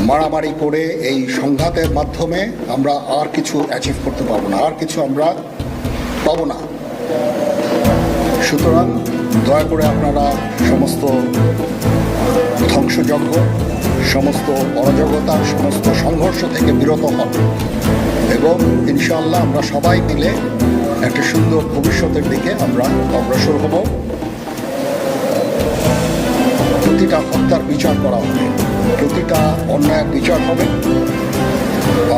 মারামারি করে এই সংঘাতের মাধ্যমে আমরা আর কিছু অ্যাচিভ করতে পারবো না, আর কিছু আমরা পাবো না। সুতরাং দয়া করে আপনারা সমস্ত ধ্বংসযজ্ঞ, সমস্ত অরাজকতা, সমস্ত সংঘর্ষ থেকে বিরত হন এবং ইনশাআল্লাহ আমরা সবাই মিলে একটা সুন্দর ভবিষ্যতের দিকে আমরা অগ্রসর হব। প্রতিটা হত্যার বিচার করা হবে, প্রতিটা অন্যায়ের বিচার হবে।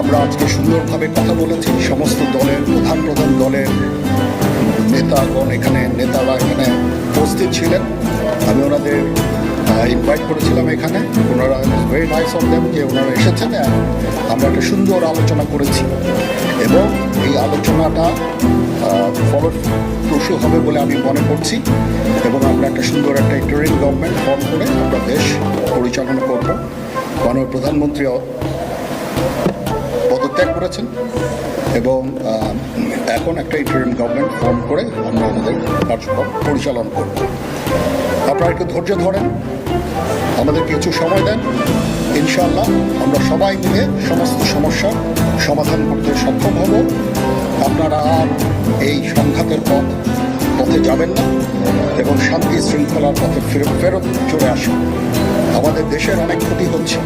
আমরা আজকে সুন্দরভাবে কথা বলেছি, সমস্ত দলের প্রধান দলের নেতারা এখানে উপস্থিত ছিলেন। আমি ওনাদের ইনভাইট করেছিলাম এখানে, ওনারা ভেরি নাইস অফ দেম যে ওনারা এসেছেন। আমরা একটা সুন্দর আলোচনা করেছি এবং এই আলোচনাটা ফলপ্রসূ হবে বলে আমি মনে করছি এবং আমরা একটা সুন্দর একটা ইন্টারিম গভর্নমেন্ট ফর্ম করে আমরা দেশ পরিচালনা করব। মাননীয় প্রধানমন্ত্রী পদত্যাগ করেছেন এবং এখন একটা ইন্টারিম গভর্নমেন্ট ফর্ম করে আমরা আমাদের কার্যক্রম পরিচালনা করব। আপনারা একটু ধৈর্য ধরেন, আমাদের কিছু সময় দেন, ইনশাআল্লাহ আমরা সবাই মিলে সমস্ত সমস্যার সমাধান করতে সক্ষম হব। আপনারা আর এই সংঘাতের পথে যাবেন না এবং শান্তি শৃঙ্খলার পথে ফেরত চলে আসুন। আমাদের দেশের অনেক ক্ষতি হচ্ছে,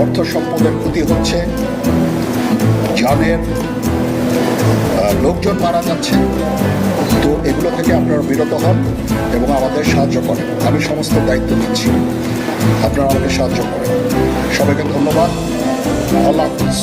অর্থ সম্পদের ক্ষতি হচ্ছে, জানের লোকজন মারা যাচ্ছে। তো এগুলো থেকে আপনারা বিরত হন এবং আমাদের সাহায্য করেন। আমি সমস্ত দায়িত্ব নিচ্ছি, আপনারা আমাকে সাহায্য করেন। সবাইকে ধন্যবাদ। আল্লাহ হাফিজ।